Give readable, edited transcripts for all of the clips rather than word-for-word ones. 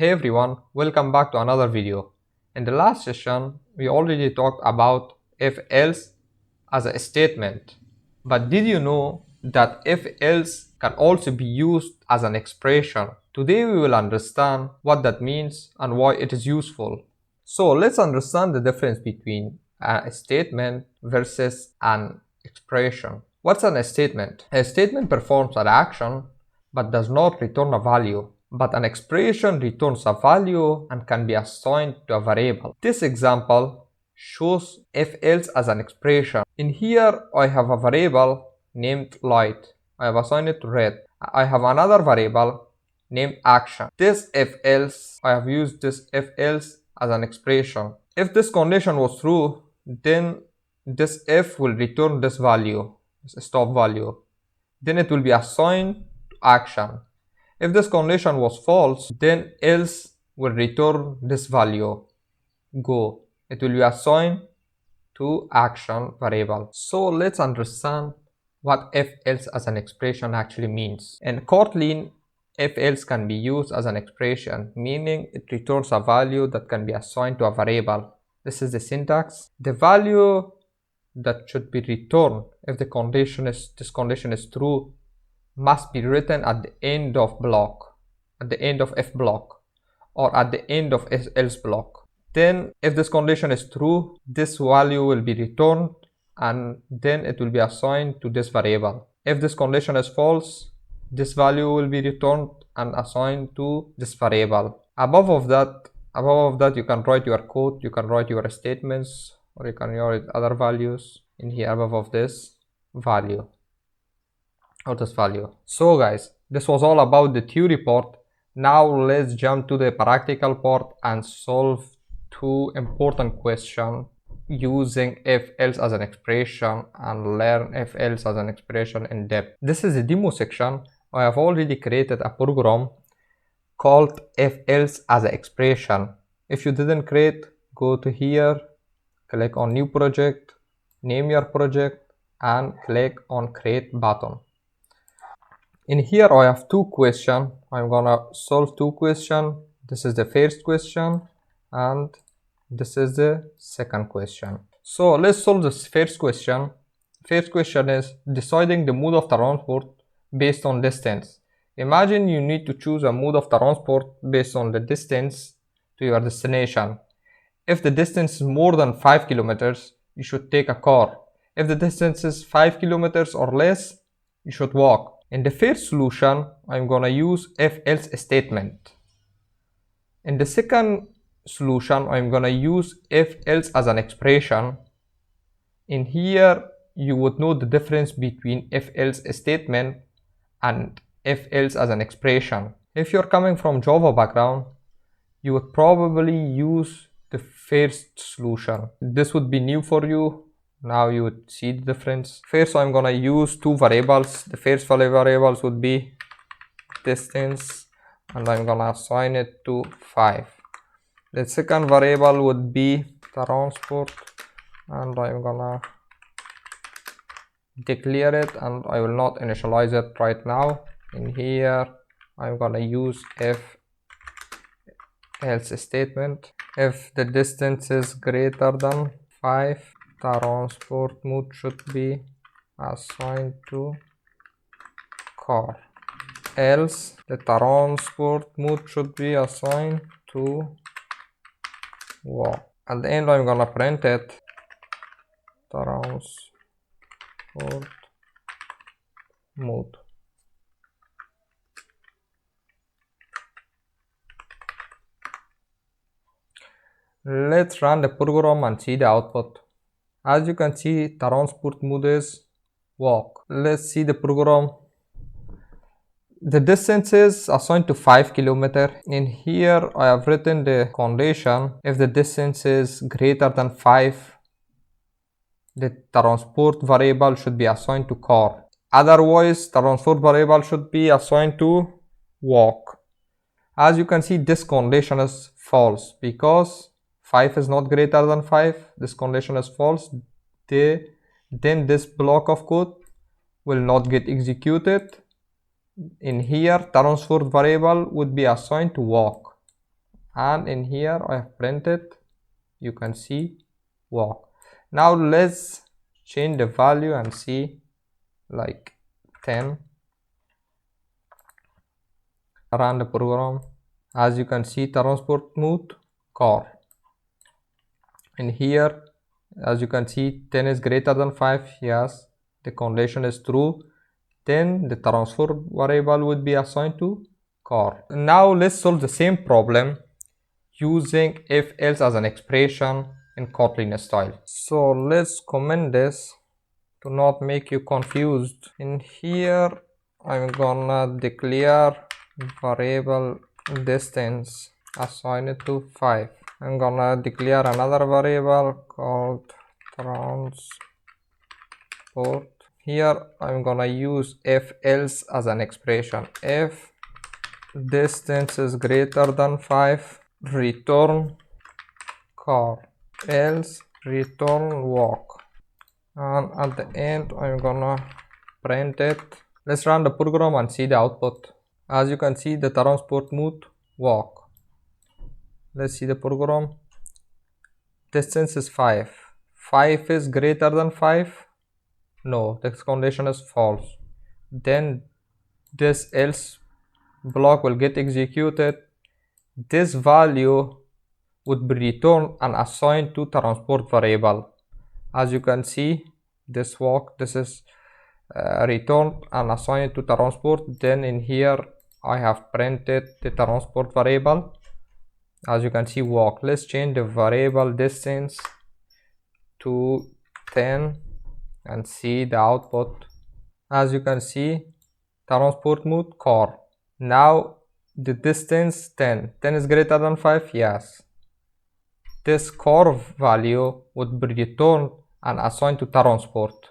Hey everyone, welcome back to another video. In the last session, we already talked about if else as a statement. But did you know that if else can also be used as an expression? Today we will understand what that means and why it is useful. So let's understand the difference between a statement versus an expression. What's a statement? A statement performs an action but does not return a value. But an expression returns a value and can be assigned to a variable. This example shows if else as an expression. In here I have a variable named light. I have assigned it to red. I have another variable named action. This if else, I have used this if else as an expression. If this condition was true, then this if will return this value, this stop value. Then it will be assigned to action. If this condition was false, then else will return this value, go. It will be assigned to action variable. So let's understand what if else as an expression actually means. In Kotlin, if else can be used as an expression, meaning it returns a value that can be assigned to a variable. This is the syntax. The value that should be returned if this condition is true must be written at the end of block, at the end of if block, or at the end of else block. Then if this condition is true, this value will be returned and then it will be assigned to this variable. If this condition is false, this value will be returned and assigned to this variable. Above that you can write your code, you can write your statements, or you can write other values in here above of this value or this value. So guys, this was all about the theory part. Now let's jump to the practical part and solve two important questions using if else as an expression and learn if else as an expression in depth. This is the demo section. I have already created a program called if else as an expression. If you didn't create, go to here, click on new project, name your project and click on create button. In here I have two questions. I'm gonna solve two questions. This is the first question and this is the second question. So let's solve this first question. First question is deciding the mode of transport based on distance. Imagine you need to choose a mode of transport based on the distance to your destination. If the distance is more than 5 kilometers, you should take a car. If the distance is 5 kilometers or less, you should walk. In the first solution, I'm gonna use if else statement. In the second solution, I'm gonna use if else as an expression. In here, you would know the difference between if else statement and if else as an expression. If you're coming from Java background, you would probably use the first solution. This would be new for you. Now you would see the difference. First I'm gonna use two variables. The first variables would be distance and I'm gonna assign it to 5. The second variable would be transport and I'm gonna declare it and I will not initialize it right now. In here I'm gonna use if else statement. If the distance is greater than 5, transport mode should be assigned to car. Else the transport mode should be assigned to walk. At the end I'm gonna print it transport mode. Let's run the program and see the output. As you can see, transport mode is walk. Let's see the program. The distance is assigned to 5 kilometers. In here, I have written the condition. If the distance is greater than 5, the transport variable should be assigned to car. Otherwise, transport variable should be assigned to walk. As you can see, this condition is false because 5 is not greater than 5. This condition is false. Then this block of code will not get executed. In here, transport variable would be assigned to walk. and in here I have printed, you can see walk. Now let's change the value and see like 10. Run the program. As you can see, transport mode car. In here, as you can see, 10 is greater than 5. Yes, the condition is true. Then the transfer variable would be assigned to car. Now let's solve the same problem using if else as an expression in Kotlin style. So let's comment this to not make you confused. In here I'm gonna declare variable distance, assign it to 5. I'm gonna declare another variable called transport. Here I'm gonna use if else as an expression. If distance is greater than 5, return car, else return walk, and at the end I'm gonna print it. Let's run the program and see the output. As you can see, the transport mode walk. Let's see the program. Distance is 5. 5 is greater than 5. No, this condition is false. Then this else block will get executed. This value would be returned and assigned to transport variable. As you can see, this walk, this is returned and assigned to transport. Then in here I have printed the transport variable. As you can see, walk. Let's change the variable distance to 10 and see the output. As you can see, transport mode car. Now the distance 10 is greater than 5. Yes, this car value would be returned and assigned to transport.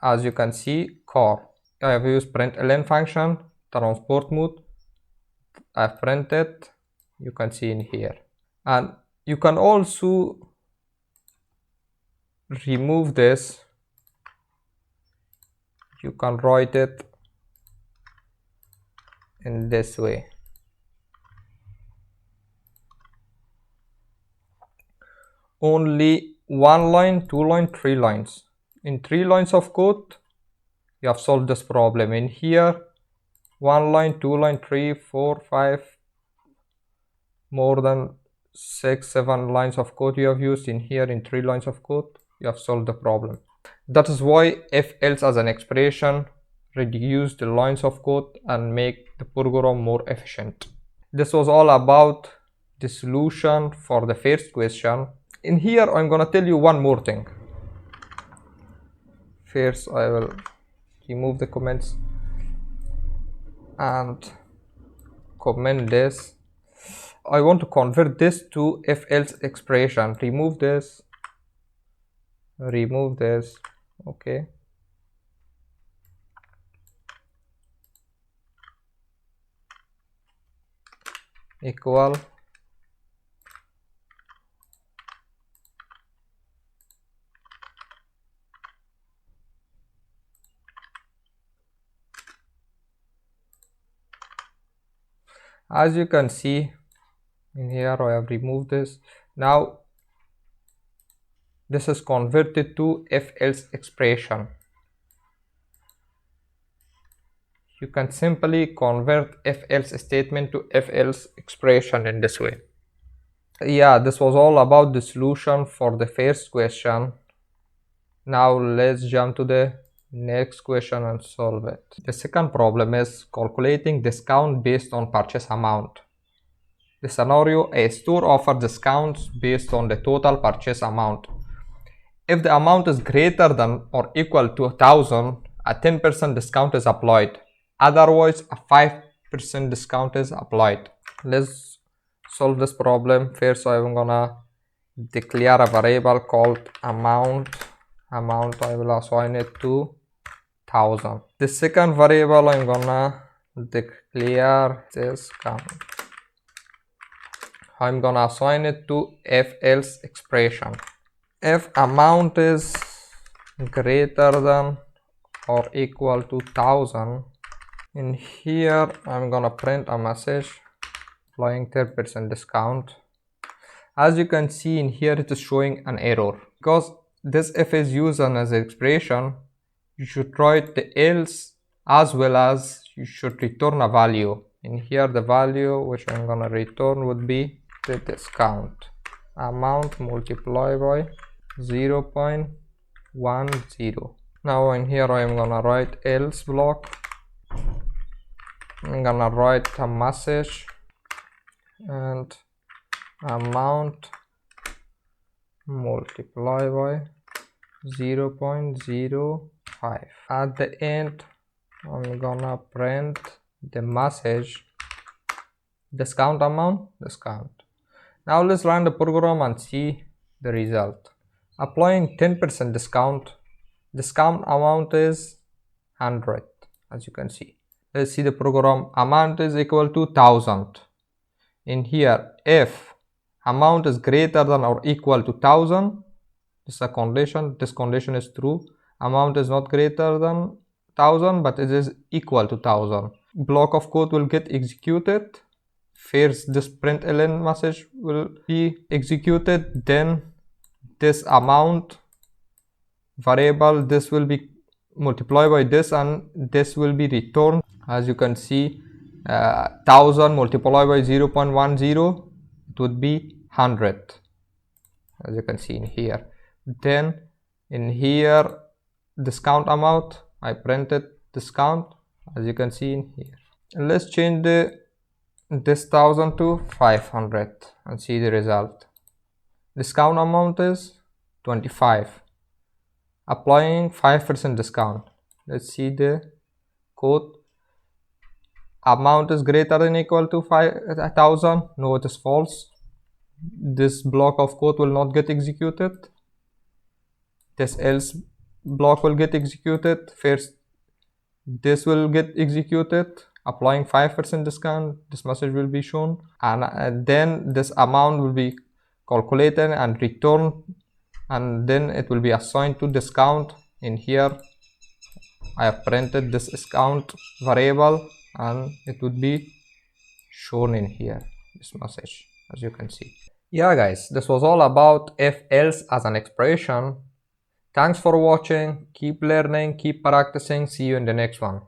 As you can see, car. I have used println function, transport mode. I have printed, you can see in here. And you can also remove this. You can write it in this way. Only 1 line, 2 line, 3 lines. In 3 lines of code, you have solved this problem. In here, 1 line, 2 line, 3, 4, 5, more than 6, 7 lines of code you have used. In here, in 3 lines of code, you have solved the problem. That is why if else as an expression reduce the lines of code and make the program more efficient. This was all about the solution for the first question. In here I'm gonna tell you one more thing. First I will remove the comments and comment this. I want to convert this to if else expression. Remove this, okay. Equal as you can see in here I have removed this. Now this is converted to if else expression. You can simply convert if else statement to if else expression in this way. Yeah, this was all about the solution for the first question. Now let's jump to the next question and solve it. The second problem is calculating discount based on purchase amount. The scenario: a store offers discounts based on the total purchase amount. If the amount is greater than or equal to 1,000, a 10% discount is applied. Otherwise, a 5% discount is applied. Let's solve this problem. First, I'm gonna declare a variable called amount. I will assign it to 1,000. The second variable I'm gonna declare discount. I'm gonna assign it to if else expression. If amount is greater than or equal to 1,000, in here I'm gonna print a message applying 10% discount. As you can see in here, it is showing an error because this if is used as an expression. You should write the else as well as you should return a value. In here the value which I'm gonna return would be the discount amount multiplied by 0.10. Now in here I am gonna write else block. I'm gonna write a message and amount multiplied by 0.05. At the end I'm gonna print the message discount amount discount. Now let's run the program and see the result. Applying 10% discount amount is 100. As you can see, let's see the program. Amount is equal to 1000. In here, if amount is greater than or equal to 1000, this is a condition. This condition is true. Amount is not greater than 1000, but it is equal to 1000. Block of code will get executed. First, this println message will be executed. Then this amount variable, this will be multiplied by this, and this will be returned. As you can see, 1000 multiplied by 0.10, it would be 100. As you can see in here. Then in here, discount amount, I printed discount, as you can see in here. And let's change this 1000 to 500 and see the result. Discount amount is 25. Applying 5% discount. Let's see the code. Amount is greater than or equal to 5000. No, it is false. This block of code will not get executed. This else block will get executed. First, this will get executed. Applying 5% discount, this message will be shown, and then this amount will be calculated and returned, and then it will be assigned to discount. In here I have printed this discount variable, and it would be shown in here, this message, as you can see. Yeah guys, this was all about if else as an expression. Thanks for watching. Keep learning, keep practicing. See you in the next one.